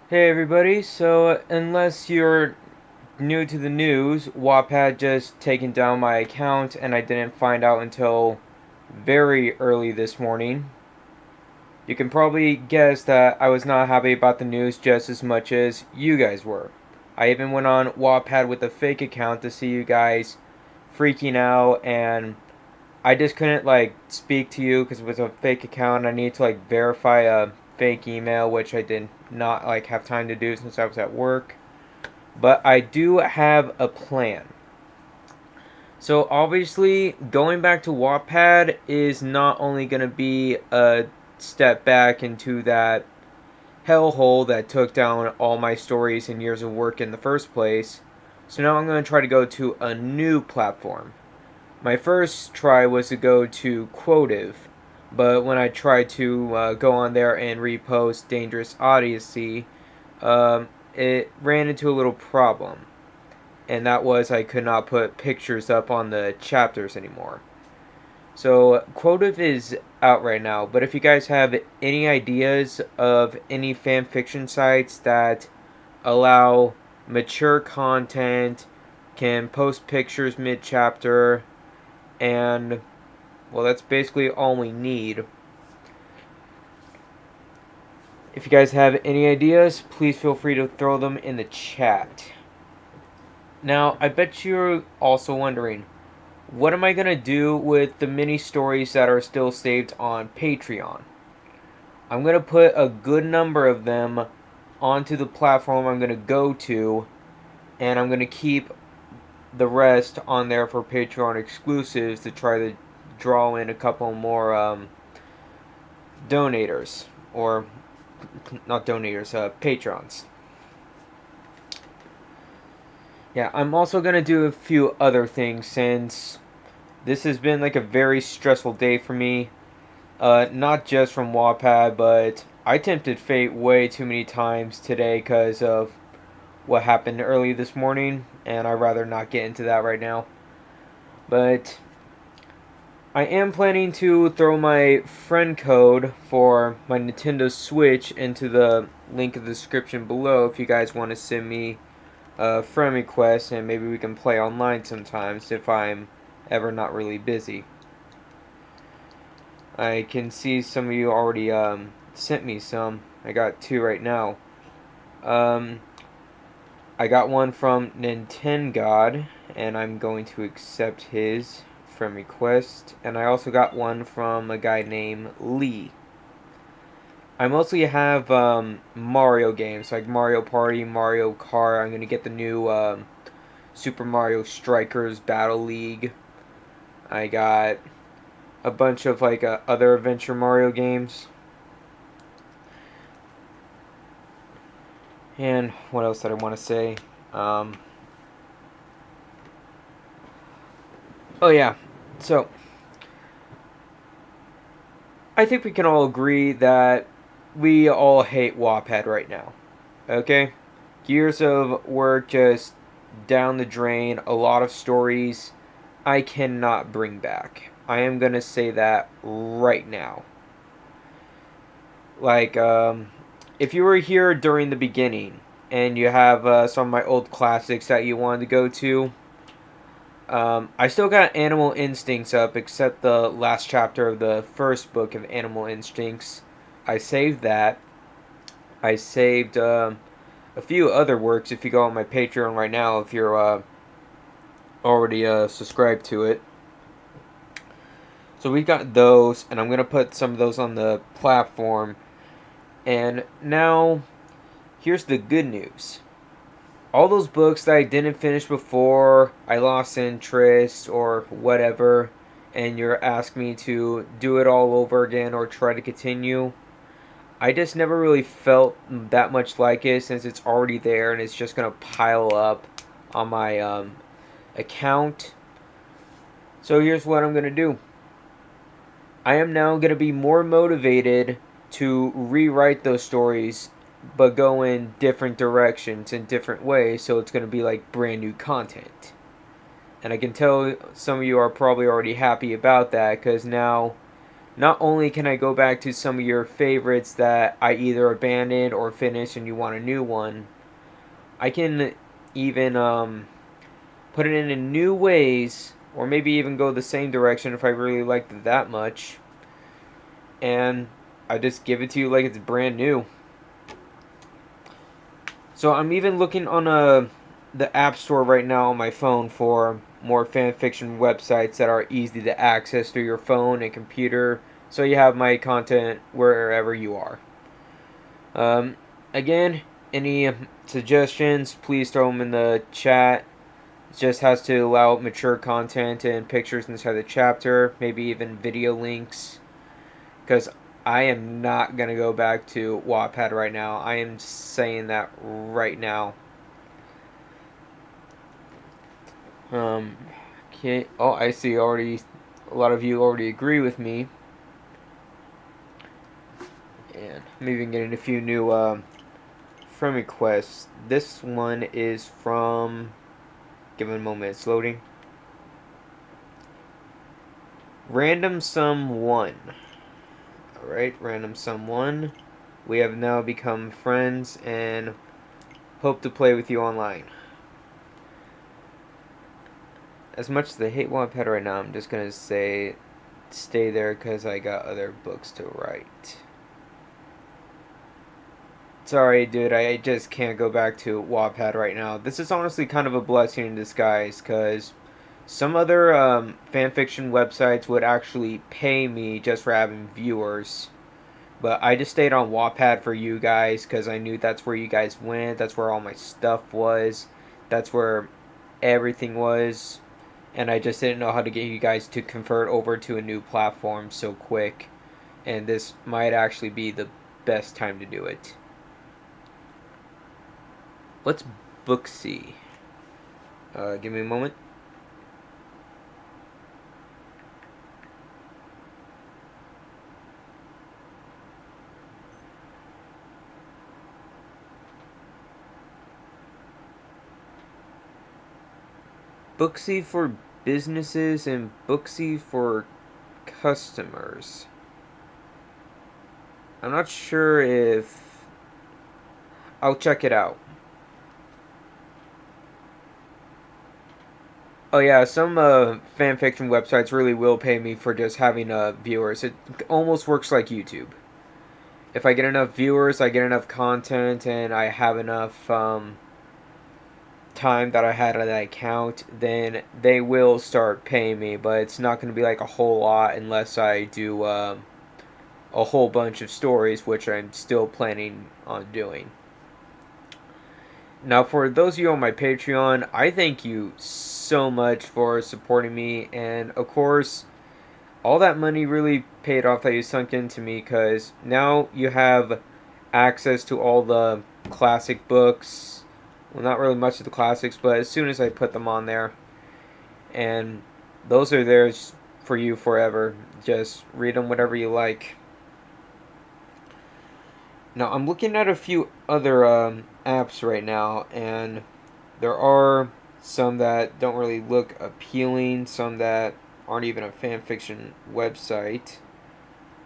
Hey everybody, so unless you're new to the news, Wattpad just taken down my account and I didn't find out until very early this morning. You can probably guess that I was not happy about the news just as much as you guys were. I even went on Wattpad with a fake account to see you guys freaking out, and I just couldn't speak to you because it was a fake account. I need to verify a fake email, which I did not have time to do since I was at work. But I do have a plan. So obviously, going back to Wattpad is not only going to be a step back into that hellhole that took down all my stories and years of work in the first place. So now I'm going to try to go to a new platform. My first try was to go to Quotive, but when I tried to go on there and repost Dangerous Odyssey, it ran into a little problem, and that was I could not put pictures up on the chapters anymore. So Quotive is out right now, but if you guys have any ideas of any fan fiction sites that allow mature content, can post pictures mid-chapter, and well, that's basically all we need. If you guys have any ideas, please feel free to throw them in the chat. Now, I bet you're also wondering, what am I going to do with the mini stories that are still saved on Patreon? I'm going to put a good number of them onto the platform I'm going to go to, and I'm going to keep the rest on there for Patreon exclusives to try to draw in a couple more donators, or not donators, patrons. Yeah, I'm also gonna do a few other things since this has been like a very stressful day for me. Not just from Wattpad, but I tempted fate way too many times today because of what happened early this morning, and I'd rather not get into that right now. But I am planning to throw my friend code for my Nintendo Switch into the link in the description below if you guys want to send me a friend request, and maybe we can play online sometimes if I'm ever not really busy. I can see some of you already sent me some. I got two right now. I got one from Nintendo, and I'm going to accept his friend request. And I also got one from a guy named Lee. I mostly have Mario games, like Mario Party, Mario Kart. I'm going to get the new Super Mario Strikers Battle League. I got a bunch of other Adventure Mario games. And what else did I want to say? Oh yeah, so I think we can all agree that we all hate Wattpad right now. Okay? Years of work just down the drain, a lot of stories I cannot bring back. I am gonna say that right now. If you were here during the beginning and you have some of my old classics that you wanted to go to, I still got Animal Instincts up, except the last chapter of the first book of Animal Instincts. I saved that. I saved a few other works if you go on my Patreon right now, if you're already subscribed to it. So we got those, and I'm going to put some of those on the platform. And now, here's the good news. All those books that I didn't finish before, I lost interest or whatever, and you're asking me to do it all over again or try to continue, I just never really felt that much like it since it's already there and it's just going to pile up on my account. So here's what I'm going to do. I am now going to be more motivated to rewrite those stories, but go in different directions in different ways, so it's going to be like brand new content. And I can tell some of you are probably already happy about that, because now not only can I go back to some of your favorites that I either abandoned or finished and you want a new one, I can even put it in new ways, or maybe even go the same direction if I really liked it that much, and I just give it to you like it's brand new. So I'm even looking on the App Store right now on my phone for more fan fiction websites that are easy to access through your phone and computer, so you have my content wherever you are. Um, Again, any suggestions, please throw them in the chat. It just has to allow mature content and pictures inside the chapter, maybe even video links, because I am not going to go back to Wattpad right now. I am saying that right now. Okay. Oh, I see already a lot of you already agree with me. And I'm even getting a few new friend requests. This one is from, give it a moment, it's loading. Random Sum 1. Alright, Random Sum 1. We have now become friends and hope to play with you online. As much as I hate Wattpad right now, I'm just gonna say stay there because I got other books to write. Sorry, dude, I just can't go back to Wattpad right now. This is honestly kind of a blessing in disguise, because some other fanfiction websites would actually pay me just for having viewers. But I just stayed on Wattpad for you guys, because I knew that's where you guys went, that's where all my stuff was, that's where everything was. And I just didn't know how to get you guys to convert over to a new platform so quick. And this might actually be the best time to do it. What's Booksy? Give me a moment. Booksy for businesses and Booksy for customers. I'm not sure if... I'll check it out. Oh yeah, some fanfiction websites really will pay me for just having viewers. It almost works like YouTube. If I get enough viewers, I get enough content, and I have enough time that I had on that account, then they will start paying me. But it's not going to be like a whole lot unless I do a whole bunch of stories, which I'm still planning on doing. Now, for those of you on my Patreon, I thank you so much for supporting me. And, of course, all that money really paid off that you sunk into me, because now you have access to all the classic books. Well, not really much of the classics, but as soon as I put them on there. And those are theirs for you forever. Just read them whatever you like. Now, I'm looking at a few other apps right now, and there are some that don't really look appealing, some that aren't even a fanfiction website.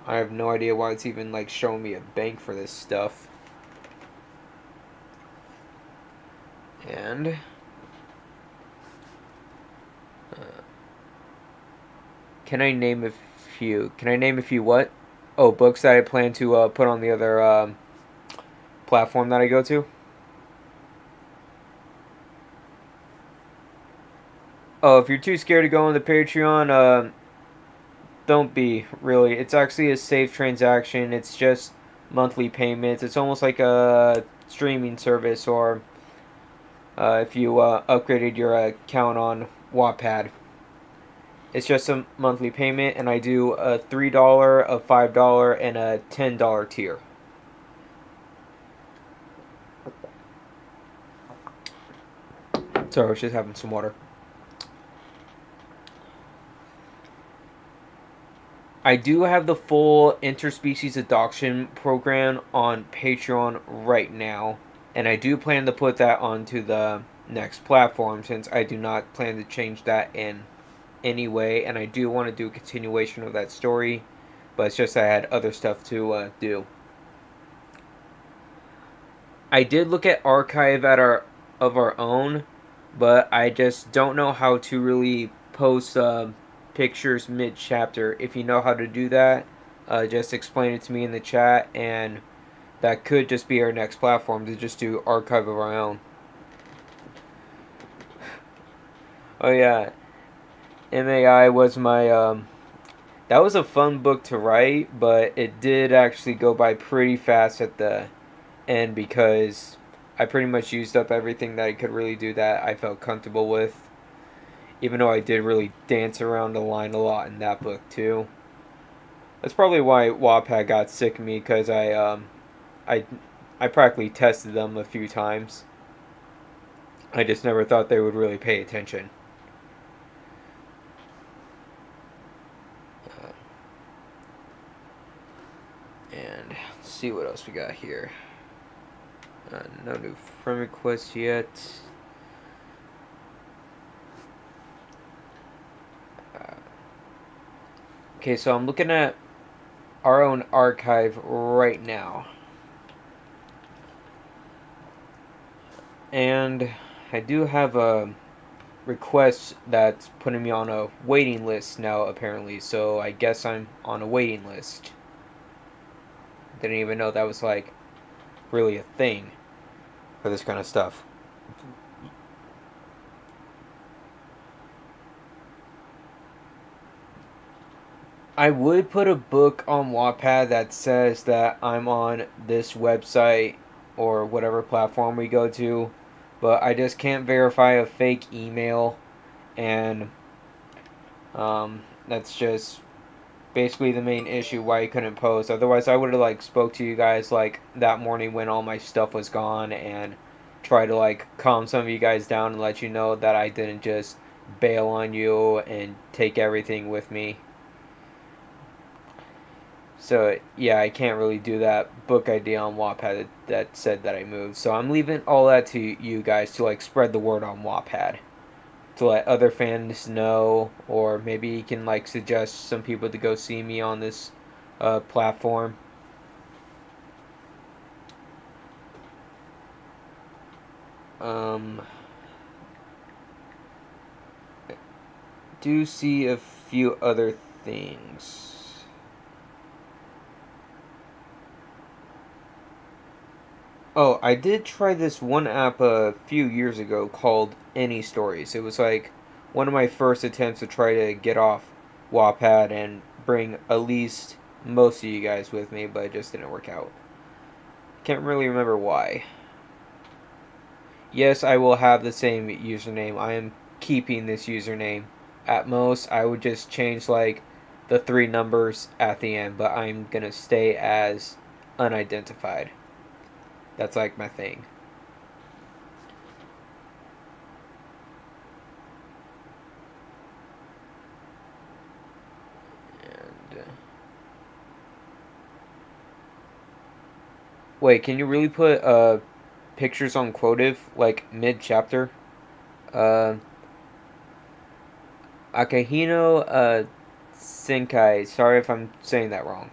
I have no idea why it's even like showing me a bank for this stuff. And can I name a few? Can I name a few what? Oh, books that I plan to put on the other platform that I go to. Oh, if you're too scared to go on the Patreon, don't be, really. It's actually a safe transaction. It's just monthly payments. It's almost like a streaming service, or if you upgraded your account on Wattpad. It's just a monthly payment, and I do a $3, a $5, and a $10 tier. Sorry, I was just having some water. I do have the full interspecies adoption program on Patreon right now, and I do plan to put that onto the next platform, since I do not plan to change that in any way, and I do want to do a continuation of that story. but it's just I had other stuff to do. I did look at archive at our own, but I just don't know how to really post pictures mid chapter. If you know how to do that, just explain it to me in the chat, and that could just be our next platform to just do archive of our own. Oh yeah, MAI was my that was a fun book to write, but it did actually go by pretty fast at the end because I pretty much used up everything that I could really do that I felt comfortable with. Even though I did really dance around the line a lot in that book too. That's probably why Wattpad got sick of me because I I practically tested them a few times. I just never thought they would really pay attention. And let's see what else we got here. No new friend requests yet. Okay, so I'm looking at our own archive right now. And I do have a request that's putting me on a waiting list now, apparently. So I guess I'm on a waiting list. Didn't even know that was like really a thing for this kind of stuff. I would put a book on Wattpad that says that I'm on this website or whatever platform we go to, but I just can't verify a fake email, and that's just basically the main issue why I couldn't post. Otherwise, I would have like spoke to you guys like that morning when all my stuff was gone and try to like calm some of you guys down and let you know that I didn't just bail on you and take everything with me. So yeah, I can't really do that book idea on Wattpad that said that I moved. So I'm leaving all that to you guys to like spread the word on Wattpad, to let other fans know, or maybe you can like suggest some people to go see me on this platform. I do see a few other things. Oh, I did try this one app a few years ago called Any Stories. It was like one of my first attempts to try to get off Wattpad and bring at least most of you guys with me, but it just didn't work out. Can't really remember why. Yes, I will have the same username. I am keeping this username. At most, I would just change like the three numbers at the end, but I'm gonna stay as unidentified. That's like my thing. And wait, can you really put pictures on quotive like mid chapter? Uh, Akahino Senkai. Sorry if I'm saying that wrong.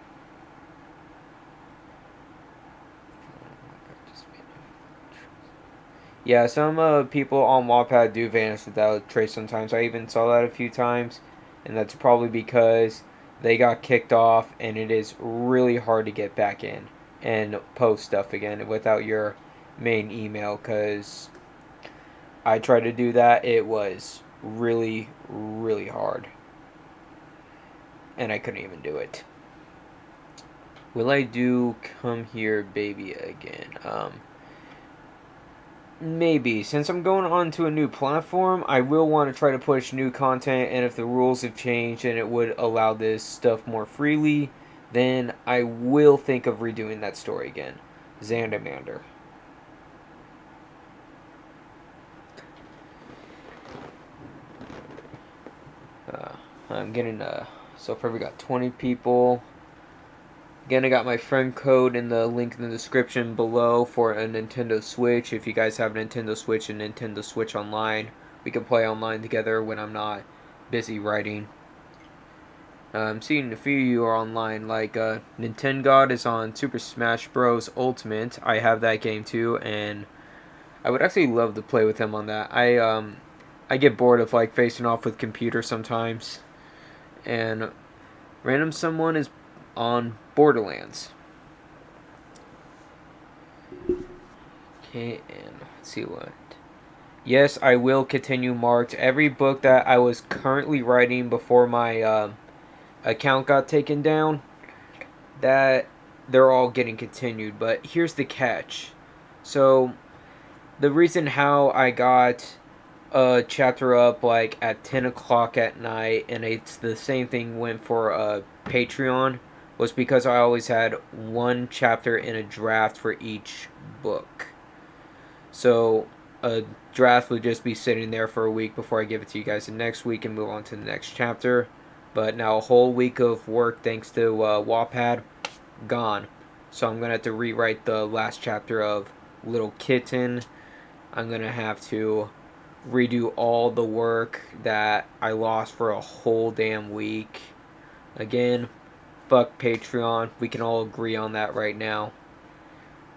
Yeah, some people on Wattpad do vanish without a trace sometimes. I even saw that a few times, and that's probably because they got kicked off, and it is really hard to get back in and post stuff again without your main email. Because I tried to do that, it was really, really hard, and I couldn't even do it. Will I do Come Here Baby again? Maybe. Since I'm going on to a new platform, I will want to try to push new content, and if the rules have changed and it would allow this stuff more freely, then I will think of redoing that story again. Xandamander. I'm getting, so far we got 20 people. Again, I got my friend code in the link in the description below for a Nintendo Switch. If you guys have a Nintendo Switch and Nintendo Switch Online, we can play online together when I'm not busy writing. I'm seeing a few of you are online, like Nintendo is on Super Smash Bros. Ultimate. I have that game too, and I would actually love to play with him on that. I get bored of like facing off with computers sometimes, and random someone is on Borderlands. Okay, and let's see what. Yes, I will continue marked. Every book that I was currently writing before my account got taken down, that they're all getting continued. But here's the catch. So the reason how I got a chapter up like at 10 o'clock at night, and it's the same thing went for Patreon, was because I always had one chapter in a draft for each book. So a draft would just be sitting there for a week before I give it to you guys the next week and move on to the next chapter. But now a whole week of work thanks to Wattpad gone. So I'm gonna have to rewrite the last chapter of Little Kitten. I'm gonna have to redo all the work that I lost for a whole damn week. Again, fuck Patreon. We can all agree on that right now.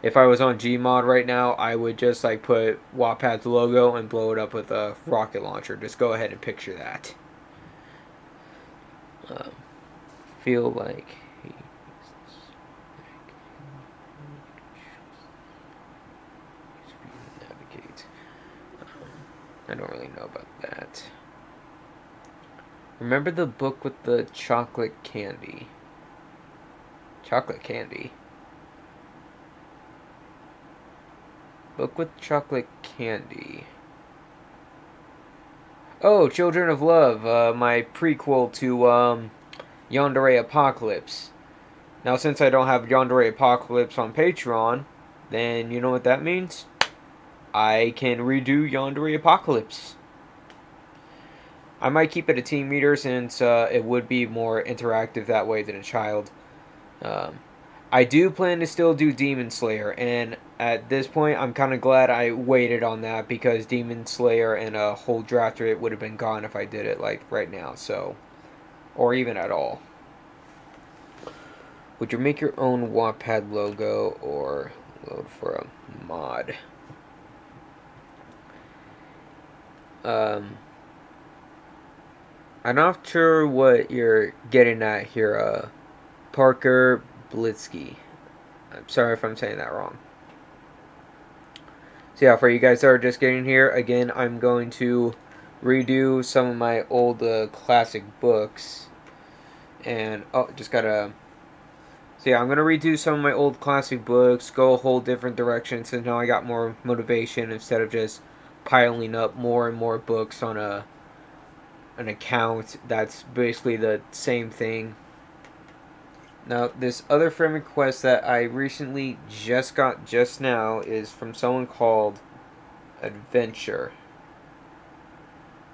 If I was on Gmod right now, I would just like put Wattpad's logo and blow it up with a rocket launcher. Just go ahead and picture that. Feel like navigate. I don't really know about that. Remember the book with the chocolate candy? Chocolate candy. Book with chocolate candy. Oh, Children of Love, my prequel to Yandere Apocalypse. Now, since I don't have Yandere Apocalypse on Patreon, then you know what that means? I can redo Yandere Apocalypse. I might keep it a team reader since it would be more interactive that way than a child. I do plan to still do Demon Slayer, and at this point, I'm kind of glad I waited on that because Demon Slayer and a whole draft rate would have been gone if I did it like right now, so, or even at all. Would you make your own Wattpad logo or load for a mod? I'm not sure what you're getting at here, Parker Blitzky. I'm sorry if I'm saying that wrong. So yeah, for you guys that are just getting here, again, I'm going to redo some of my old classic books. And, oh, just gotta... So yeah, I'm going to redo some of my old classic books, go a whole different direction, since now I got more motivation instead of just piling up more and more books on an account that's basically the same thing. Now, this other friend request that I recently just got just now is from someone called Adventure.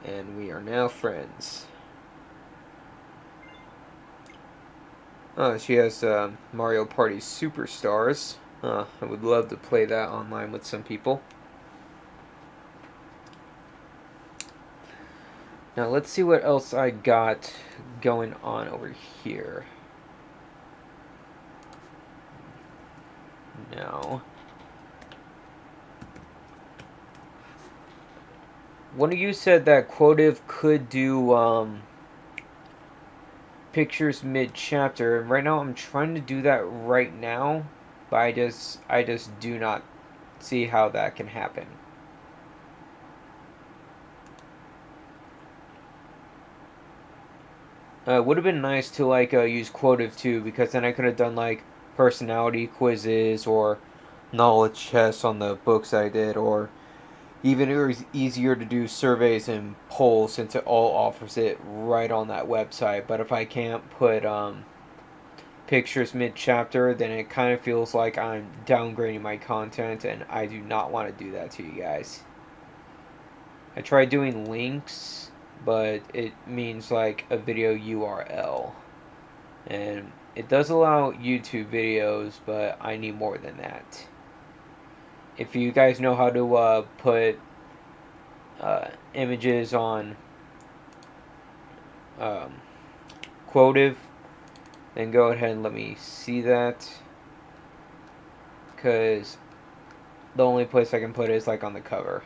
And we are now friends. Oh, she has Mario Party Superstars. I would love to play that online with some people. Now, let's see what else I got going on over here. Now, one of you said that Quotive could do pictures mid-chapter, and right now I'm trying to do that right now, but I just do not see how that can happen. It would have been nice to like use Quotive too, because then I could have done like personality quizzes or knowledge tests on the books I did, or even it was easier to do surveys and polls since it all offers it right on that website. But if I can't put pictures mid-chapter, then it kind of feels like I'm downgrading my content, and I do not want to do that to you guys. I tried doing links, but it means like a video URL. And it does allow YouTube videos, but I need more than that. If you guys know how to put images on quotive, then go ahead and let me see that, because the only place I can put it is like on the cover.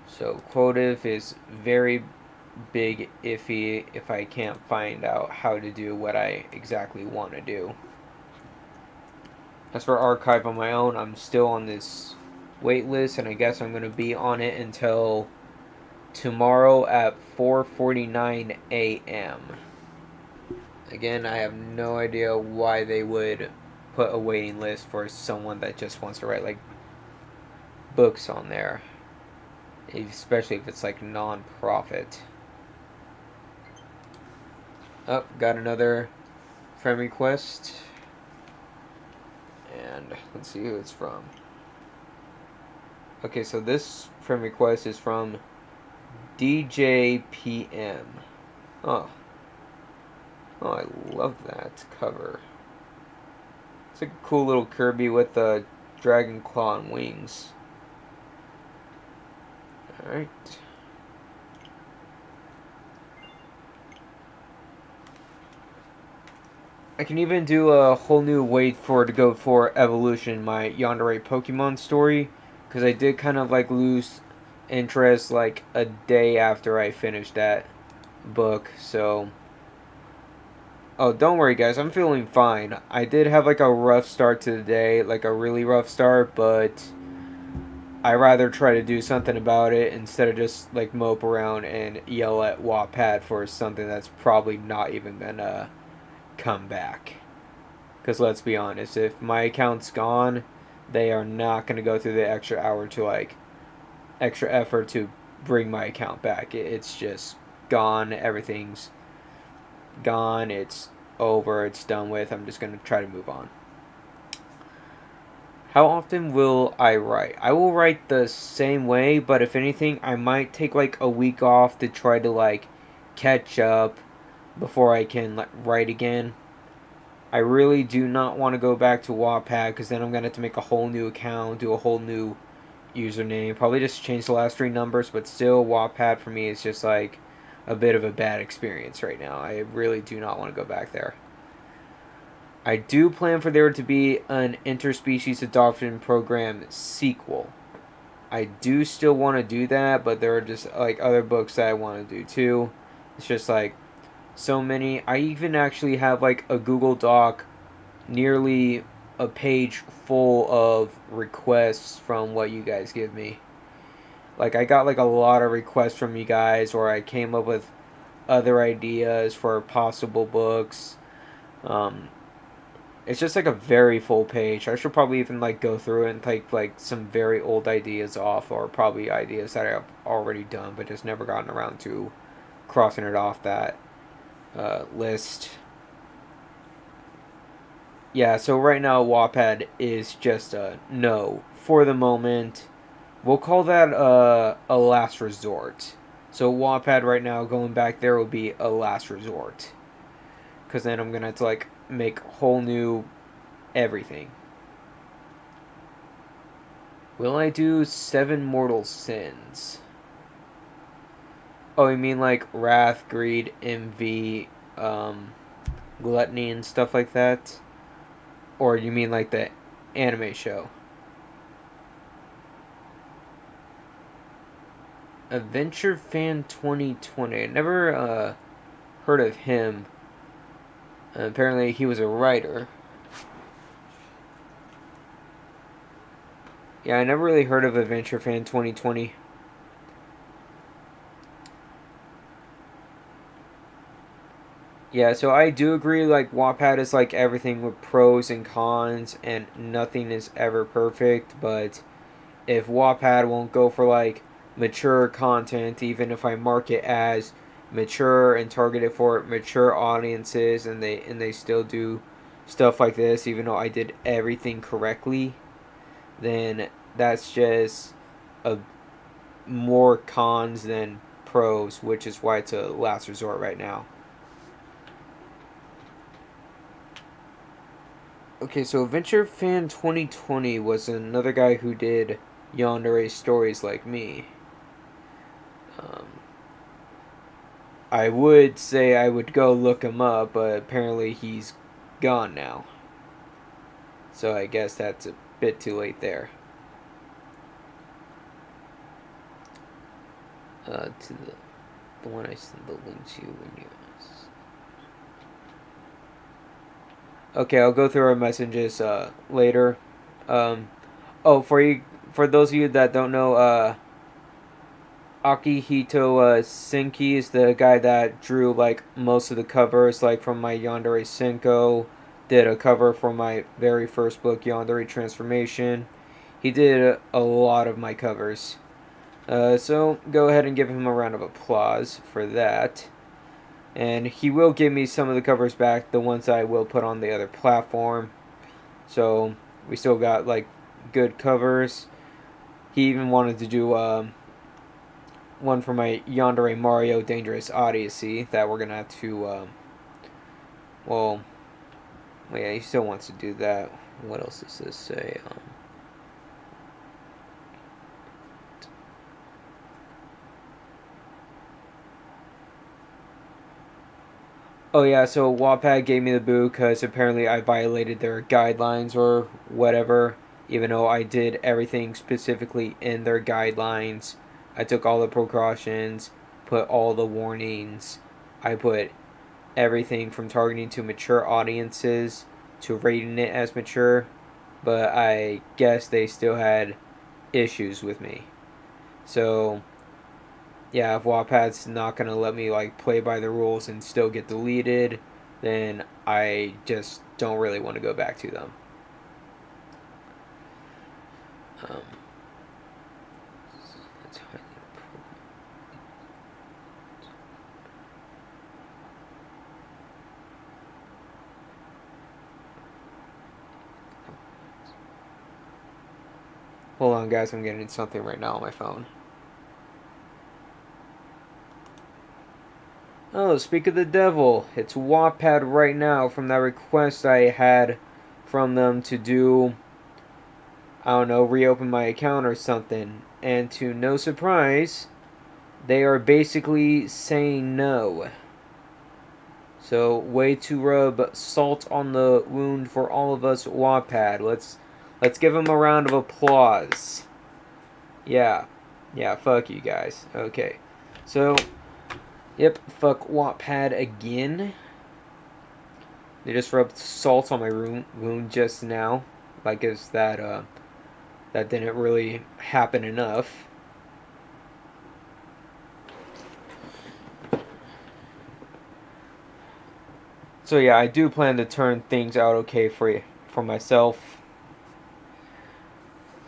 So quotive is very big iffy if I can't find out how to do what I exactly want to do. As for archive on my own, I'm still on this wait list, and I guess I'm going to be on it until tomorrow at 4:49 a.m. Again, I have no idea why they would put a waiting list for someone that just wants to write like books on there, especially if it's like non-profit. Oh, got another friend request, and let's see who it's from. Okay, so this friend request is from DJPM. Oh, I love that cover. It's a cool little Kirby with a dragon claw and wings. Alright. I can even do a whole new wait for it to go for evolution, my Yandere Pokemon story, because I did kind of like lose interest like a day after I finished that book. So oh, don't worry guys, I'm feeling fine. I did have like a rough start to the day, like a really rough start, but I rather try to do something about it instead of just like mope around and yell at Wattpad for something that's probably not even gonna come back. Because let's be honest, if my account's gone, they are not going to go through the extra hour to like extra effort to bring my account back. It's just gone. Everything's gone. It's over. It's done with. I'm just going to try to move on. How often will I write? I will write the same way, but if anything, I might take like a week off to try to like catch up before I can like write again. I really do not want to go back to Wattpad, because then I'm going to have to make a whole new account, do a whole new username, probably just change the last 3 numbers, but still Wattpad for me is just like a bit of a bad experience right now. I really do not want to go back there. I do plan for there to be an interspecies adoption program sequel. I do still want to do that, but there are just like other books that I want to do too. It's just like so many. I even actually have like a Google Doc, nearly a page full of requests from what you guys give me. Like I got like a lot of requests from you guys, or I came up with other ideas for possible books. It's just like a very full page. I should probably even like go through it and take like some very old ideas off, or probably ideas that I've already done but just never gotten around to crossing it off that list. Yeah, so right now Wattpad is just a no for the moment. We'll call that a last resort. So Wattpad right now, going back there, will be a last resort. Because then I'm going to have to like make whole new everything. Will I do 7 mortal sins? Oh, you mean like wrath, greed, envy, gluttony and stuff like that? Or you mean like the anime show? Adventure Fan 2020. I never heard of him. Apparently he was a writer. Yeah, I never really heard of Adventure Fan 2020. Yeah, so I do agree, like, Wattpad is like everything with pros and cons, and nothing is ever perfect, but if Wattpad won't go for, like, mature content, even if I mark it as mature and targeted for mature audiences, and they still do stuff like this, even though I did everything correctly, then that's just a more cons than pros, which is why it's a last resort right now. Okay, so Adventure Fan 2020 was another guy who did Yandere stories like me. I would say I would go look him up, but apparently he's gone now. So I guess that's a bit too late there. To the one I sent the link to when you asked. Okay, I'll go through our messages later. Oh, for those of you that don't know, Akihito Senki is the guy that drew like most of the covers, like from my Yandere Senko. Did a cover for my very first book, Yandere Transformation. He did a lot of my covers. So go ahead and give him a round of applause for that. And he will give me some of the covers back, the ones I will put on the other platform. So we still got like good covers. He even wanted to do one for my Yandere Mario Dangerous Odyssey that we're gonna have to. Well, yeah, he still wants to do that. What else does this say? Oh yeah, so Wattpad gave me the boo because apparently I violated their guidelines or whatever, even though I did everything specifically in their guidelines. I took all the precautions, put all the warnings, I put everything from targeting to mature audiences to rating it as mature, but I guess they still had issues with me. So yeah, if Wattpad's not gonna let me like play by the rules and still get deleted, then I just don't really want to go back to them. Um, Hold on, guys. I'm getting something right now on my phone. Oh, speak of the devil. It's Wattpad right now from that request I had from them to do, I don't know, reopen my account or something. And to no surprise, they are basically saying no. So, way to rub salt on the wound for all of us Wattpad. Let's give them a round of applause. Yeah. Yeah, fuck you guys. Okay. So, yep, fuck Wattpad again. They just rubbed salt on my wound just now. Like as that didn't really happen enough. So yeah, I do plan to turn things out okay for myself.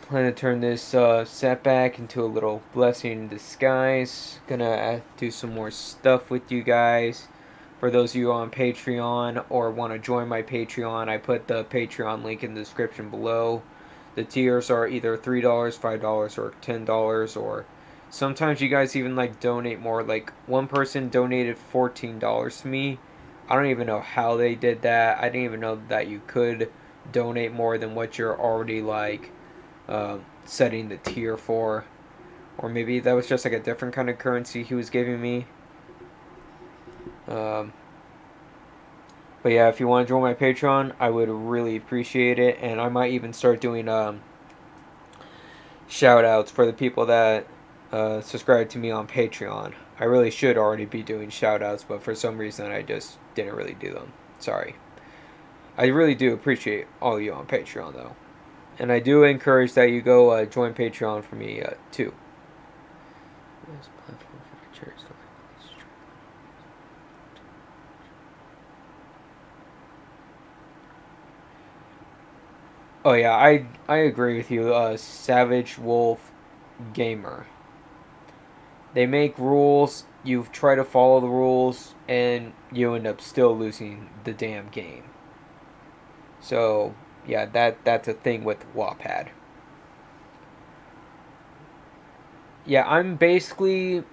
Plan to turn this setback into a little blessing in disguise. Gonna do some more stuff with you guys. For those of you on Patreon or want to join my Patreon, I put the Patreon link in the description below. The tiers are either $3, $5, or $10, or sometimes you guys even like donate more. Like one person donated $14 to me. I don't even know how they did that. I didn't even know that you could donate more than what you're already like setting the tier for. Or maybe that was just like a different kind of currency he was giving me. But yeah, if you want to join my Patreon, I would really appreciate it. And I might even start doing shout outs for the people that subscribe to me on Patreon. I really should already be doing shout outs, but for some reason I just didn't really do them. Sorry. I really do appreciate all of you on Patreon, though. And I do encourage that you go join Patreon for me, too. Oh yeah, I agree with you. Savage Wolf Gamer. They make rules. You try to follow the rules, and you end up still losing the damn game. So yeah, that's a thing with Wattpad. Yeah, I'm basically,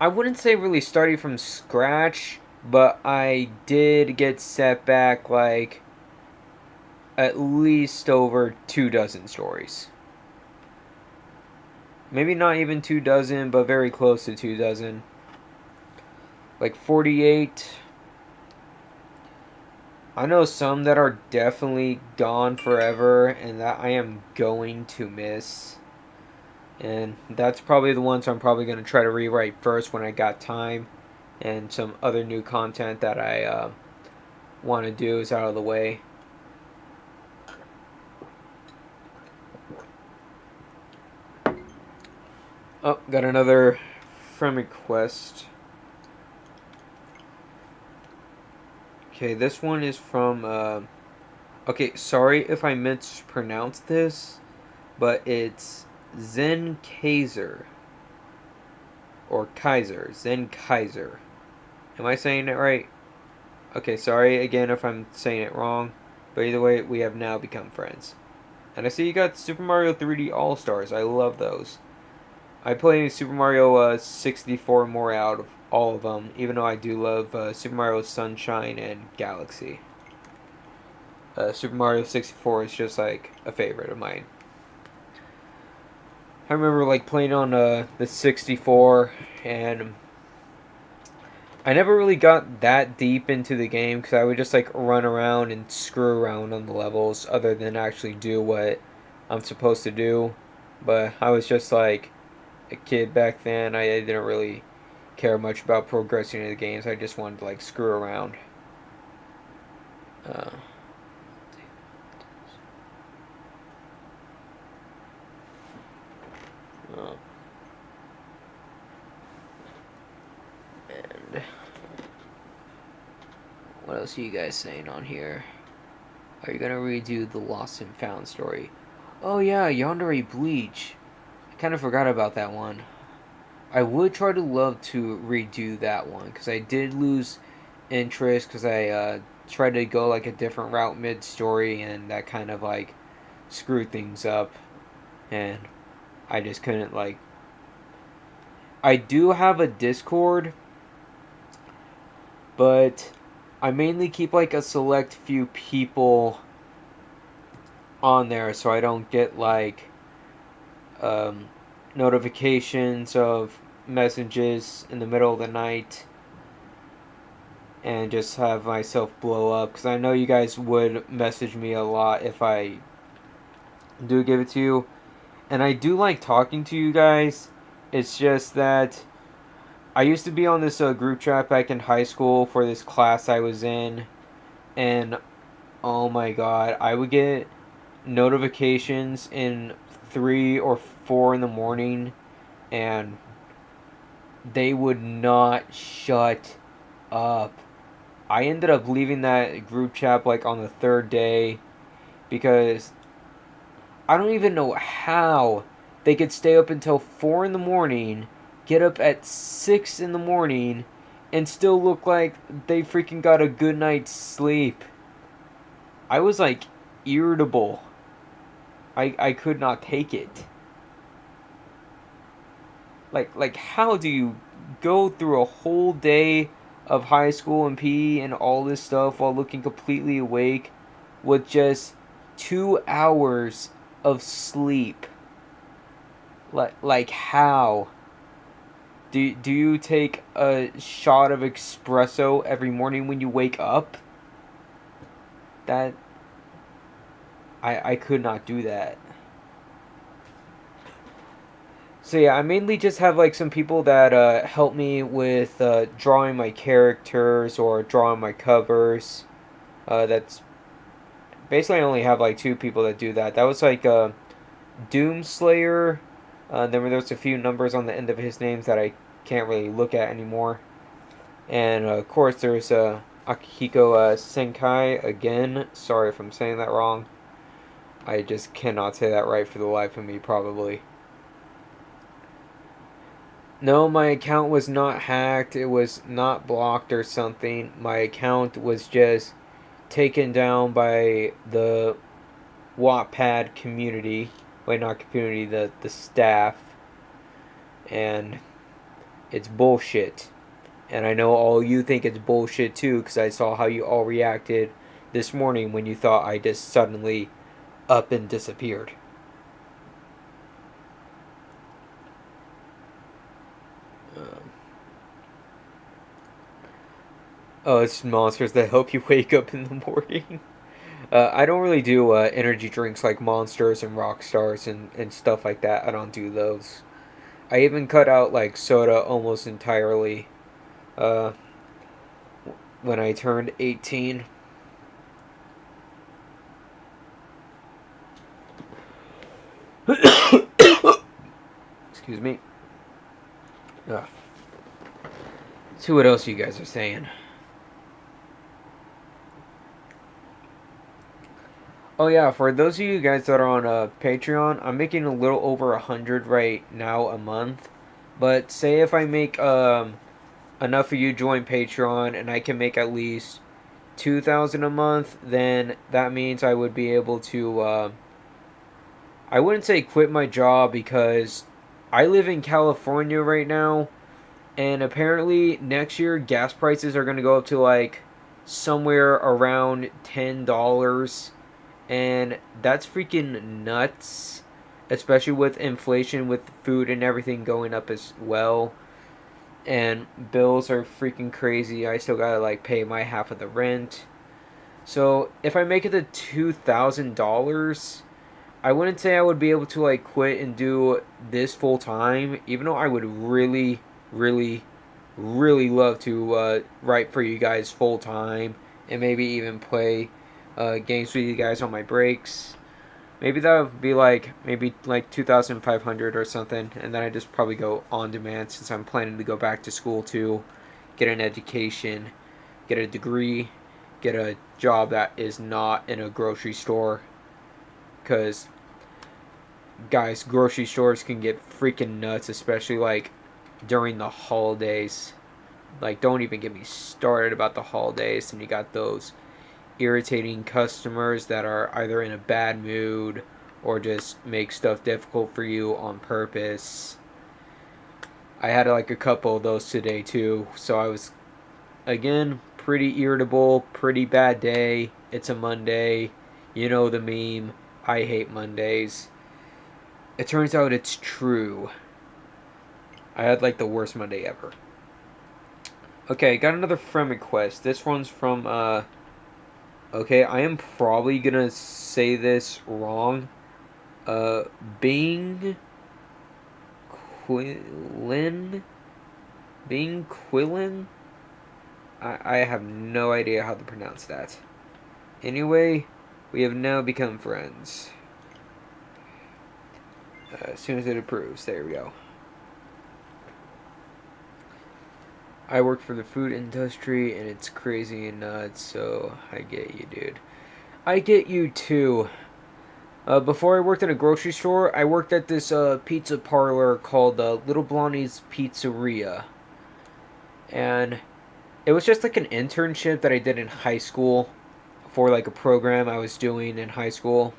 I wouldn't say really starting from scratch, but I did get set back like at least over 2 dozen stories. Maybe not even 2 dozen, but very close to 2 dozen. like 48. I know some that are definitely gone forever and that I am going to miss. And that's probably the ones I'm probably going to try to rewrite first when I got time. And some other new content that I want to do is out of the way. Oh, got another friend request. Okay, this one is from, okay, sorry if I mispronounced this, but it's Zen Kaiser. Or Kaiser. Zen Kaiser. Am I saying it right? Okay, sorry again if I'm saying it wrong. But either way, we have now become friends. And I see you got Super Mario 3D All-Stars. I love those. I play Super Mario 64 more out of all of them, even though I do love Super Mario Sunshine and Galaxy. Super Mario 64 is just like a favorite of mine. I remember like playing on the 64, and I never really got that deep into the game because I would just like run around and screw around on the levels other than actually do what I'm supposed to do. But I was just like a kid back then. I didn't really care much about progressing in the games. I just wanted to like screw around. Uh, uh, and what else are you guys saying on here? Are you gonna redo the Lost and Found story? Oh yeah, Yandere Bleach. I kind of forgot about that one. I would try to love to redo that one because I did lose interest because I tried to go like a different route mid story and that kind of like screwed things up, and I just couldn't like. I do have a Discord, but I mainly keep like a select few people on there so I don't get like um, notifications of messages in the middle of the night and just have myself blow up because I know you guys would message me a lot if I do give it to you, and I do like talking to you guys. It's just that I used to be on this group chat back in high school for this class I was in, and oh my god, I would get notifications in 3 or 4 in the morning, and they would not shut up. I ended up leaving that group chat like on the third day because I don't even know how they could stay up until 4 in the morning, get up at 6 in the morning, and still look like they freaking got a good night's sleep. I was like irritable. I could not take it. Like how do you go through a whole day of high school and PE and all this stuff while looking completely awake with just 2 hours of sleep? Like how? Do you take a shot of espresso every morning when you wake up? That I could not do that. So yeah, I mainly just have like some people that help me with drawing my characters or drawing my covers. That's basically I only have like 2 people that do that. That was like Doomslayer. Then there's a few numbers on the end of his names that I can't really look at anymore. And of course there's Akihiko Senkai again. Sorry if I'm saying that wrong. I just cannot say that right for the life of me, probably. No, my account was not hacked. It was not blocked or something. My account was just taken down by the Wattpad community. Wait, not community, the staff. And it's bullshit. And I know all you think it's bullshit too, because I saw how you all reacted this morning when you thought I just suddenly up and disappeared. Um, Oh, it's monsters that help you wake up in the morning. I don't really do energy drinks like Monsters and Rockstars and stuff like that. I don't do those. I even cut out like soda almost entirely uh, when I turned 18. Excuse me. Let's see what else you guys are saying. Oh yeah, for those of you guys that are on Patreon, I'm making a little over 100 right now a month. But say if I make enough of you join Patreon and I can make at least 2,000 a month, then that means I would be able to I wouldn't say quit my job because I live in California right now, and apparently next year gas prices are going to go up to like somewhere around $10, and that's freaking nuts, especially with inflation, with food and everything going up as well. And bills are freaking crazy. I still gotta like pay my half of the rent. So if I make it to $2,000, I wouldn't say I would be able to like quit and do this full time, even though I would really, really, really love to write for you guys full time and maybe even play games with you guys on my breaks. Maybe that would be like maybe like 2,500 or something, and then I just probably go on demand since I'm planning to go back to school to get an education, get a degree, get a job that is not in a grocery store. Because, guys, grocery stores can get freaking nuts, especially like during the holidays. Like, don't even get me started about the holidays, and you got those irritating customers that are either in a bad mood or just make stuff difficult for you on purpose. I had like a couple of those today too, so I was again pretty irritable, pretty bad day. It's a Monday. You know the meme. I hate Mondays. It turns out it's true. I had like the worst Monday ever. Okay, got another friend request. This one's from okay, I am probably gonna say this wrong. Uh, Bing Quillin? Bing Quillin? I have no idea how to pronounce that. Anyway, we have now become friends. As soon as it approves, there we go. I work for the food industry and it's crazy and nuts, so I get you, dude. I get you too. Before I worked in a grocery store, I worked at this pizza parlor called Little Blondie's Pizzeria. And it was just like an internship that I did in high school for like a program I was doing in high school.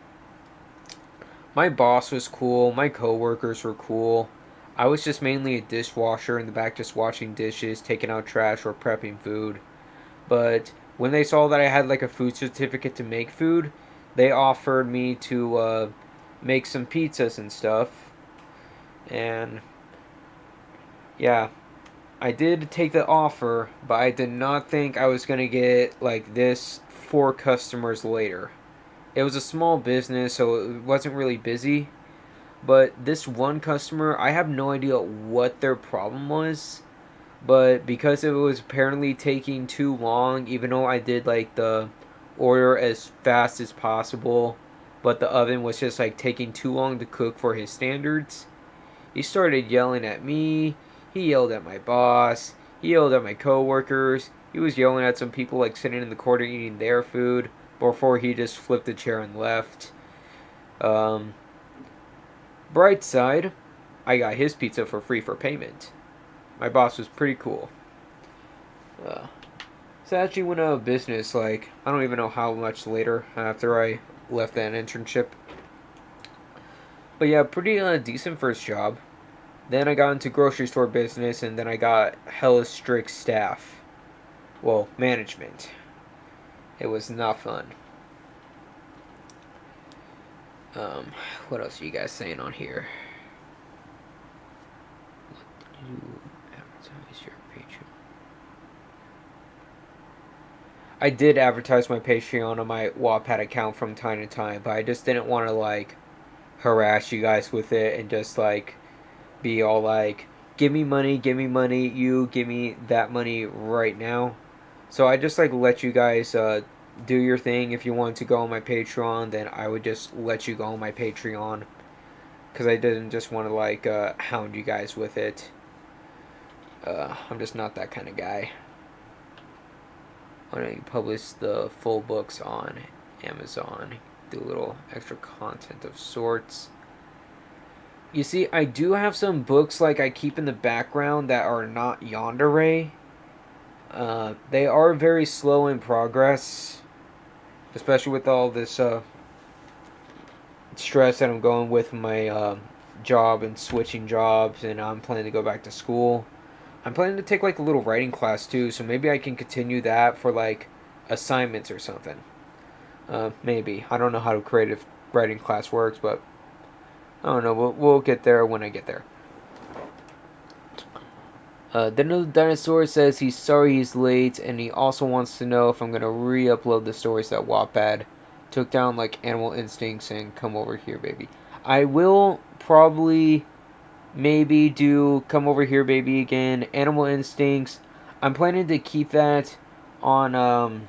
My boss was cool, my coworkers were cool. I was just mainly a dishwasher in the back just washing dishes, taking out trash, or prepping food. But when they saw that I had like a food certificate to make food, they offered me to make some pizzas and stuff. And yeah, I did take the offer, but I did not think I was going to get like this 4 customers later. It was a small business, so it wasn't really busy. But this one customer, I have no idea what their problem was. But because it was apparently taking too long, even though I did like the order as fast as possible, but the oven was just like taking too long to cook for his standards, he started yelling at me. He yelled at my boss. He yelled at my coworkers. He was yelling at some people like sitting in the corner eating their food before he just flipped the chair and left. Um, Bright side, I got his pizza for free for payment. My boss was pretty cool. Uh, so I actually went out of business, like, I don't even know how much later after I left that internship. But yeah, pretty decent first job. Then I got into grocery store business, and then I got hella strict staff. Well, management. It was not fun. What else are you guys saying on here? What did you advertise your Patreon? I did advertise my Patreon on my Wattpad account from time to time, but I just didn't want to like harass you guys with it and just like be all like, give me money, you give me that money right now. So I just like let you guys do your thing. If you want to go on my Patreon, then I would just let you go on my Patreon because I didn't just want to like hound you guys with it. I'm just not that kind of guy. Why don't you publish the full books on Amazon? Do a little extra content of sorts. You see, I do have some books like I keep in the background that are not yandere. They are very slow in progress, especially with all this stress that I'm going with my job and switching jobs, and I'm planning to go back to school. I'm planning to take like a little writing class too, so maybe I can continue that for like assignments or something. Maybe I don't know how a creative writing class works, but I don't know. We'll get there when I get there. Then the dinosaur says he's sorry he's late, and he also wants to know if I'm gonna re-upload the stories that Wattpad took down, like Animal Instincts and Come Over Here, Baby. I will probably maybe do Come Over Here, Baby again. Animal Instincts. I'm planning to keep that on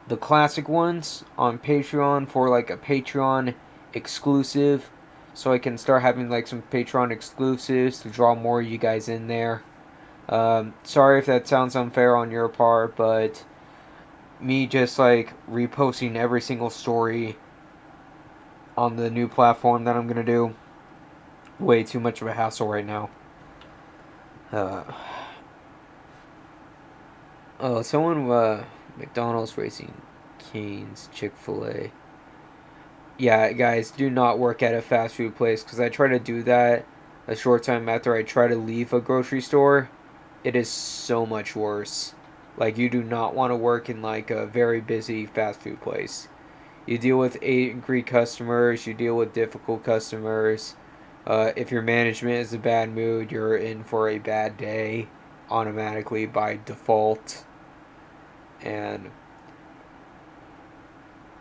the classic ones on Patreon for like a Patreon exclusive, so I can start having like some Patreon exclusives to draw more of you guys in there. Sorry if that sounds unfair on your part, but me just like reposting every single story on the new platform that I'm gonna do, way too much of a hassle right now. Uh, oh, someone, McDonald's, Racing Cane's, Chick-fil-A. Yeah, guys, do not work at a fast food place because I try to do that a short time after I try to leave a grocery store. It is so much worse. Like, you do not want to work in like a very busy fast food place. You deal with angry customers, you deal with difficult customers. If your management is in a bad mood, you're in for a bad day automatically by default. And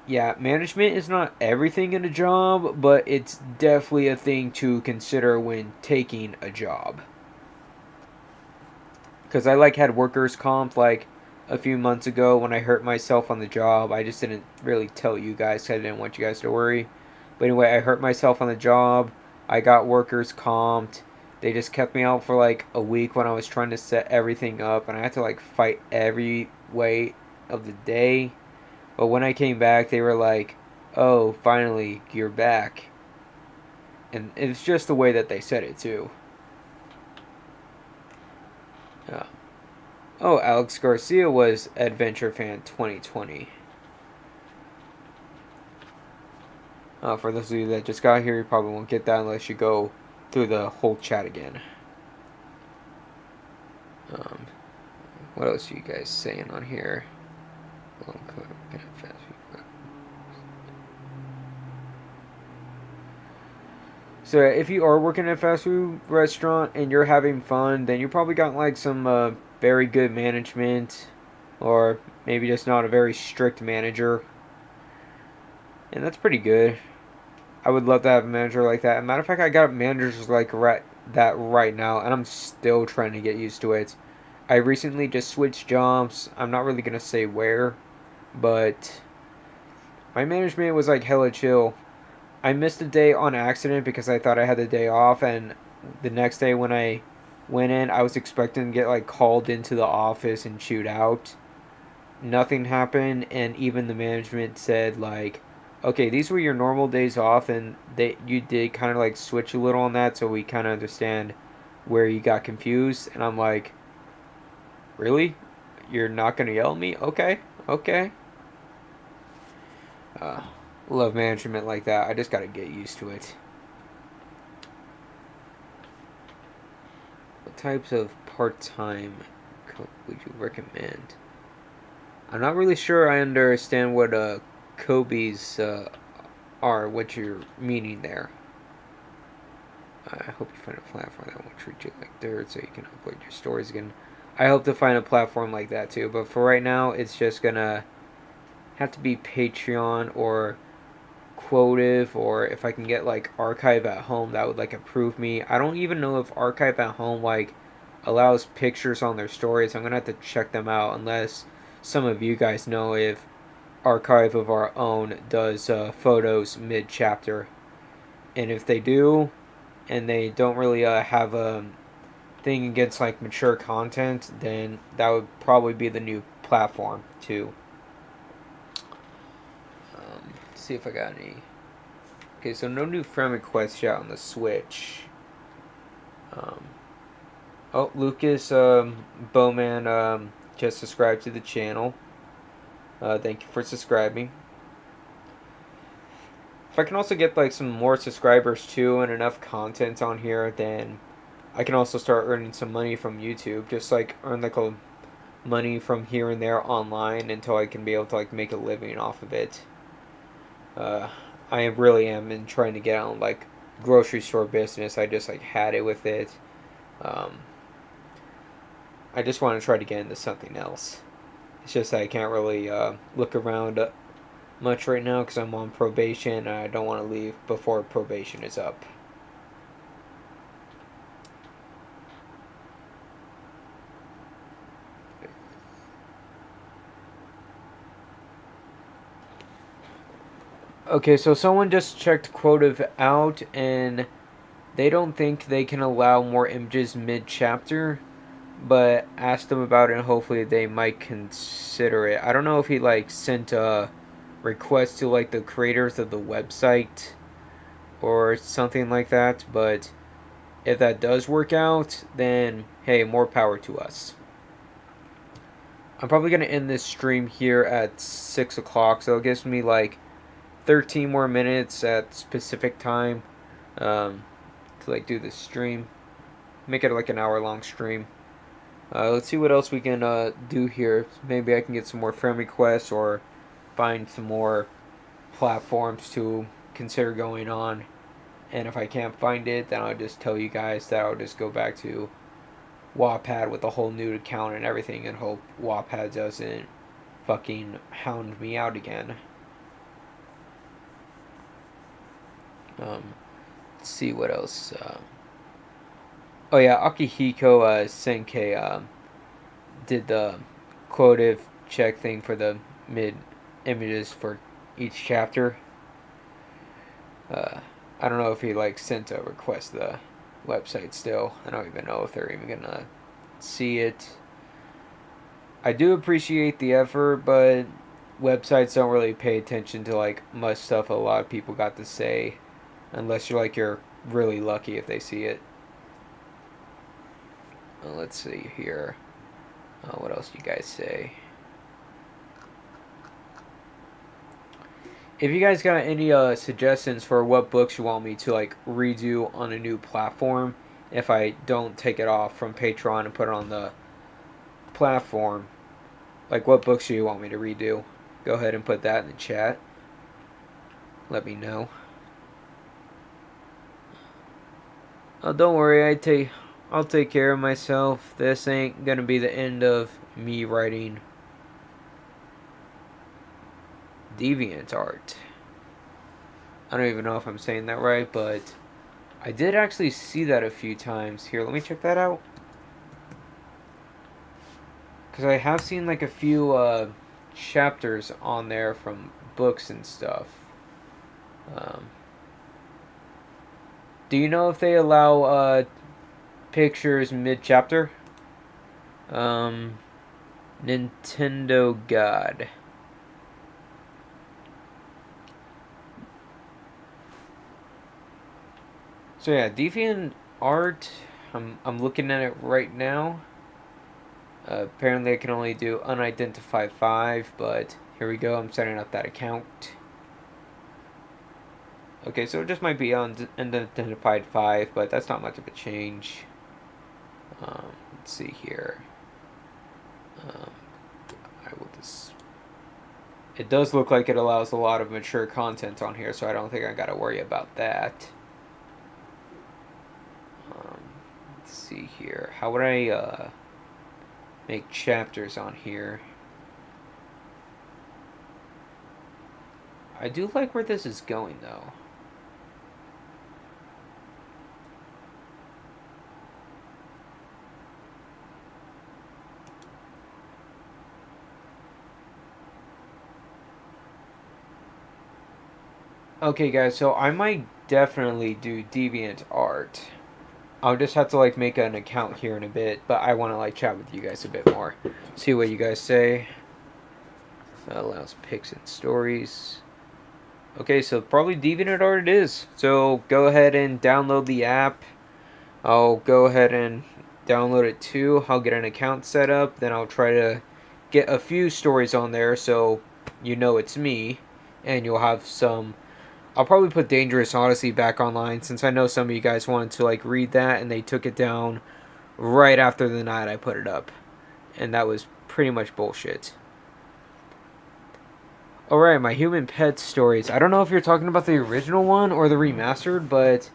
yeah, management is not everything in a job, but it's definitely a thing to consider when taking a job. Because I like had workers' comp like a few months ago when I hurt myself on the job. I just didn't really tell you guys because I didn't want you guys to worry. But anyway, I hurt myself on the job. I got workers' comped. They just kept me out for like a week when I was trying to set everything up, and I had to like fight every way of the day. But when I came back, they were like, "Oh, finally, you're back." And it's just the way that they said it too. Yeah. Oh, Alex Garcia was Adventure Fan 2020. For those of you that just got here, you probably won't get that unless you go through the whole chat again. Um, what else are you guys saying on here? So if you are working at a fast food restaurant and you're having fun, then you probably got like some very good management, or maybe just not a very strict manager, and that's pretty good. I would love to have a manager like that. As a matter of fact, I got managers like that right now, and I'm still trying to get used to it. I recently just switched jobs. I'm not really gonna say where, but my management was like hella chill. I missed a day on accident because I thought I had the day off, and the next day when I went in, I was expecting to get like called into the office and chewed out. Nothing happened, and even the management said like, "Okay, these were your normal days off, and they you did kind of like switch a little on that, so we kind of understand where you got confused." And I'm like, "Really? You're not gonna yell at me? Okay, okay." Uh, Love management like that. I just gotta get used to it. What types of part-time would you recommend? I'm not really sure I understand what Kobe's are, what you're meaning there. I hope you find a platform that won't treat you like dirt so you can upload your stories again. I hope to find a platform like that too, but for right now, it's just gonna have to be Patreon or Quotive, or if I can get like Archive at Home, that would like approve me. I don't even know if Archive at Home like allows pictures on their stories. I'm gonna have to check them out, unless some of you guys know if Archive of Our Own does photos mid chapter. And if they do, and they don't really have a thing against like mature content, then that would probably be the new platform too. See if I got any. Okay, so no new friend requests yet on the Switch. Oh, Lucas Bowman just subscribed to the channel. Thank you for subscribing. If I can also get like some more subscribers too and enough content on here, then I can also start earning some money from YouTube. Just like earn like a money from here and there online until I can be able to like make a living off of it. I really am in trying to get on like grocery store business. I just like had it with it. I just want to try to get into something else. It's just that I can't really look around much right now because I'm on probation and I don't want to leave before probation is up. Okay, so someone just checked Quotive out and they don't think they can allow more images mid-chapter, but asked them about it and hopefully they might consider it. I don't know if he like sent a request to like the creators of the website or something like that, but if that does work out, then hey, more power to us. I'm probably going to end this stream here at 6 o'clock, so it gives me like 13 more minutes at specific time to like do this stream. Make it like an hour long stream. Let's see what else we can do here. Maybe I can get some more friend requests or find some more platforms to consider going on. And if I can't find it, then I'll just tell you guys that I'll just go back to Wattpad with a whole new account and everything and hope Wattpad doesn't fucking hound me out again. Let's see what else. Oh yeah, Akihiko Senkei did the quotive check thing for the mid images for each chapter. I don't know if he like sent a request to the website still. I don't even know if they're even gonna see it. I do appreciate the effort, but websites don't really pay attention to like much stuff a lot of people got to say, unless you're really lucky if they see it. Let's see here. What else do you guys say? If you guys got any suggestions for what books you want me to like redo on a new platform, if I don't take it off from Patreon and put it on the platform, like what books do you want me to redo? Go ahead and put that in the chat. Let me know. Oh, don't worry, I'll take care of myself. This ain't gonna be the end of me writing DeviantArt. I don't even know if I'm saying that right, but I did actually see that a few times. Here, let me check that out. Because I have seen like a few chapters on there from books and stuff. Do you know if they allow pictures mid-chapter? Nintendo God. So yeah, DeviantArt, I'm looking at it right now. Apparently I can only do unidentified 5, but here we go, I'm setting up that account. Okay, so it just might be unidentified 5, but that's not much of a change. Let's see here. I will just... It does look like it allows a lot of mature content on here, so I don't think I gotta worry about that. Let's see here. How would I make chapters on here? I do like where this is going, though. Okay, guys, so I might definitely do DeviantArt. I'll just have to like make an account here in a bit, but I want to like chat with you guys a bit more. See what you guys say. Allows pics and stories. Okay, so probably DeviantArt it is. So go ahead and download the app. I'll go ahead and download it too. I'll get an account set up. Then I'll try to get a few stories on there so you know it's me. And you'll have some... I'll probably put Dangerous Odyssey back online since I know some of you guys wanted to like read that and they took it down right after the night I put it up. And that was pretty much bullshit. Alright, my human pet stories. I don't know if you're talking about the original one or the remastered, but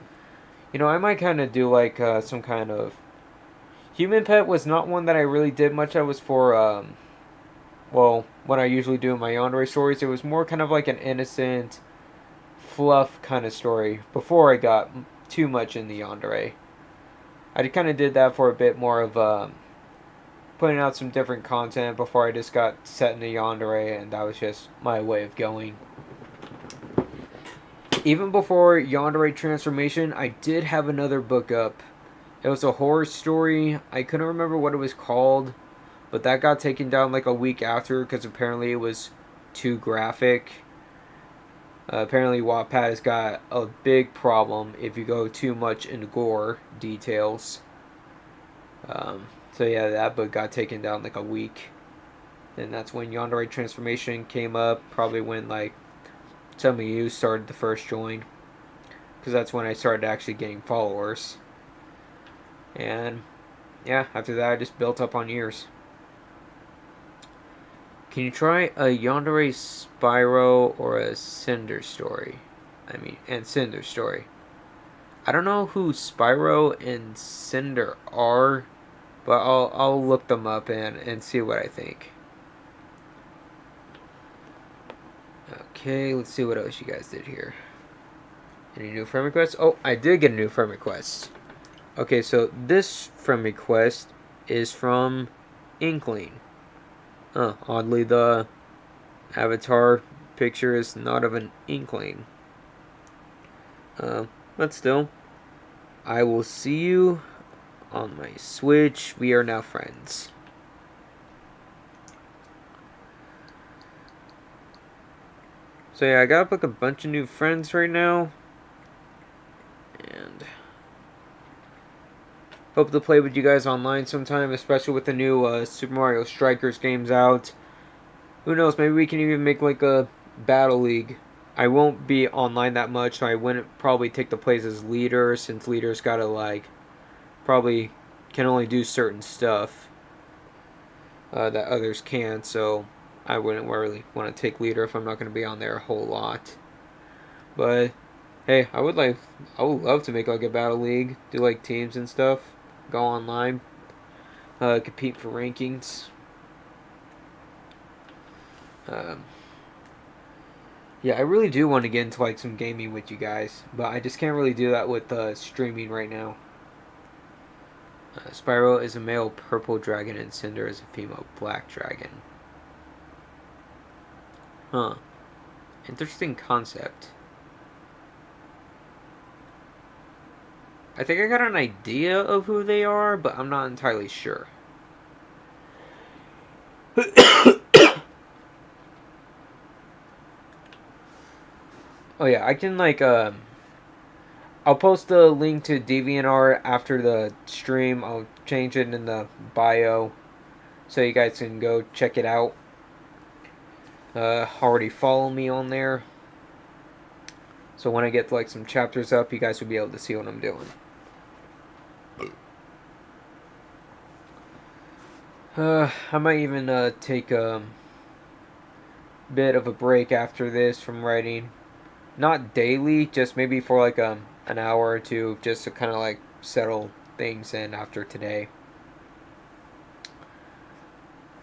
you know, I might kind of do like some kind of... Human pet was not one that I really did much. I was for, well, what I usually do in my yandere stories. It was more kind of like an innocent, fluff kind of story before I got too much in the yandere. I kind of did that for a bit more of putting out some different content before I just got set in the yandere, and that was just my way of going. Even before Yandere Transformation, I did have another book up. It was a horror story. I couldn't remember what it was called, but that got taken down like a week after because apparently it was too graphic. Apparently Wattpad has got a big problem if you go too much into gore details. So yeah, that book got taken down like a week. And that's when Yandere Transformation came up, probably when like some of you started the first join. Because that's when I started actually getting followers. And yeah, after that I just built up on years. Can you try a Yandere Spyro or a Cinder story? And Cinder story. I don't know who Spyro and Cinder are, but I'll look them up and see what I think. Okay, let's see what else you guys did here. Any new friend requests? Oh, I did get a new friend request. Okay, so this friend request is from Inkling. Oddly, the avatar picture is not of an Inkling. But still, I will see you on my Switch. We are now friends. So yeah, I got like a bunch of new friends right now. And hope to play with you guys online sometime, especially with the new Super Mario Strikers games out. Who knows, maybe we can even make like a battle league. I won't be online that much, so I wouldn't probably take the place as leader, since leaders gotta like, probably can only do certain stuff that others can't, so I wouldn't really want to take leader if I'm not going to be on there a whole lot. But hey, I would love to make like a battle league, do like teams and stuff, go online, compete for rankings. Yeah, I really do want to get into like some gaming with you guys, but I just can't really do that with streaming right now. Spyro is a male purple dragon and Cinder is a female black dragon. Huh. Interesting concept. I think I got an idea of who they are, but I'm not entirely sure. Oh yeah, I can like I'll post the link to DeviantArt after the stream. I'll change it in the bio so you guys can go check it out. Already follow me on there. So when I get like some chapters up, you guys will be able to see what I'm doing. I might even take a bit of a break after this from writing. Not daily, just maybe for like an hour or two, just to kind of like settle things in after today.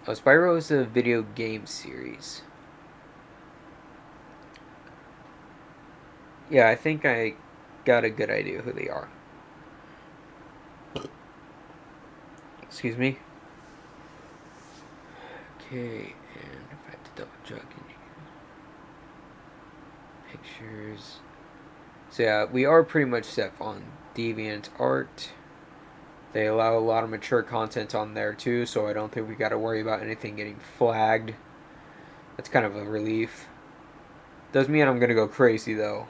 Spyro is a video game series. Yeah, I think I got a good idea who they are. Excuse me. Okay, and if I have to double check in pictures. So yeah, we are pretty much set on DeviantArt. They allow a lot of mature content on there too, so I don't think we got to worry about anything getting flagged. That's kind of a relief. Does mean I'm gonna go crazy though.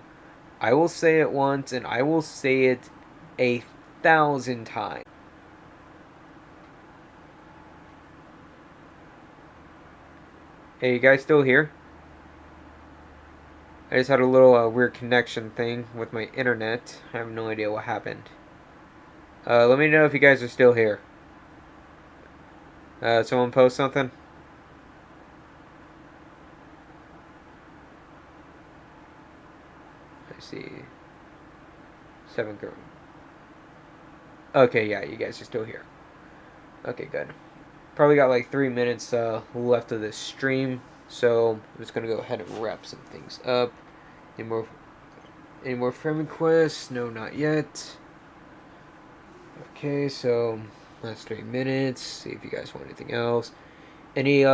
I will say it once, and I will say it 1,000 times. Hey, you guys still here? I just had a little weird connection thing with my internet. I have no idea what happened. Let me know if you guys are still here. Someone post something? I see. 7 girl. Okay, yeah, you guys are still here. Okay, good. Probably got like 3 minutes left of this stream, so I'm just gonna go ahead and wrap some things up. Any more friend requests? No, not yet. Okay, so last 3 minutes. See if you guys want anything else. Any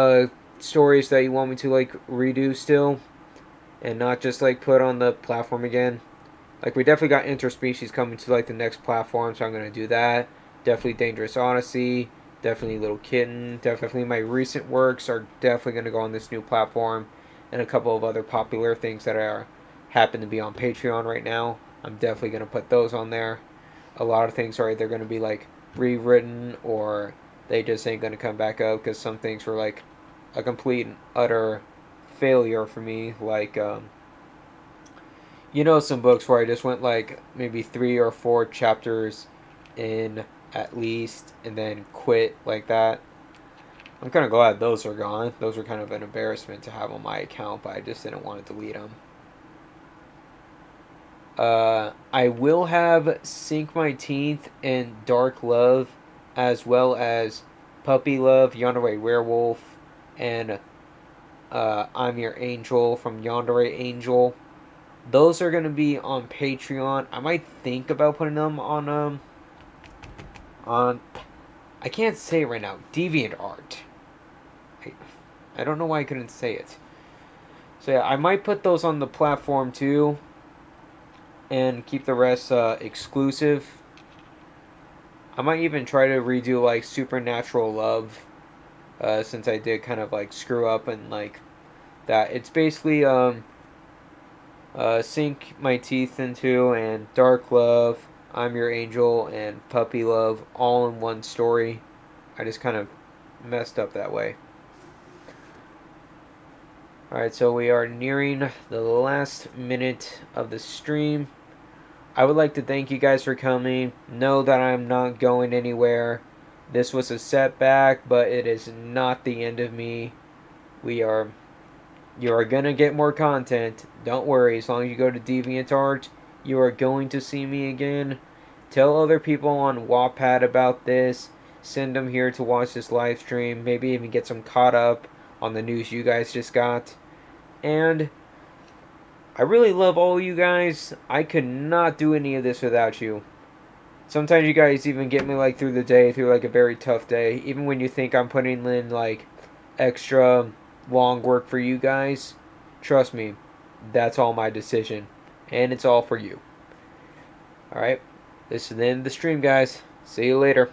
stories that you want me to like redo still, and not just like put on the platform again? Like we definitely got interspecies coming to like the next platform, so I'm gonna do that. Definitely Dangerous Odyssey. Definitely Little Kitten. Definitely my recent works are definitely gonna go on this new platform, and a couple of other popular things that are happen to be on Patreon right now. I'm definitely gonna put those on there. A lot of things are either gonna be like rewritten or they just ain't gonna come back up because some things were like a complete and utter failure for me. Like some books where I just went like maybe 3 or 4 chapters in at least and then quit like that. I'm kind of glad those are gone. Those were kind of an embarrassment to have on my account, but I just didn't want to delete them. I will have Sink My Teeth and Dark Love, as well as Puppy Love, Yandere Werewolf, and I'm Your Angel from Yandere Angel. Those are gonna be on Patreon. I might think about putting them on I can't say it right now. DeviantArt. I don't know why I couldn't say it. So yeah, I might put those on the platform too, and keep the rest exclusive. I might even try to redo like Supernatural Love, since I did kind of like screw up and like that. It's basically Sink My Teeth Into and Dark Love, I'm Your Angel, and Puppy Love all in one story. I just kind of messed up that way. Alright, so we are nearing the last minute of the stream. I would like to thank you guys for coming. Know that I'm not going anywhere. This was a setback, but it is not the end of me. You are gonna get more content. Don't worry, as long as you go to DeviantArt, you are going to see me again. Tell other people on Wattpad about this. Send them here to watch this live stream. Maybe even get some caught up on the news you guys just got. And I really love all you guys. I could not do any of this without you. Sometimes you guys even get me like through the day, through like a very tough day. Even when you think I'm putting in like extra long work for you guys, trust me, that's all my decision. And it's all for you. Alright, this is the end of the stream, guys. See you later.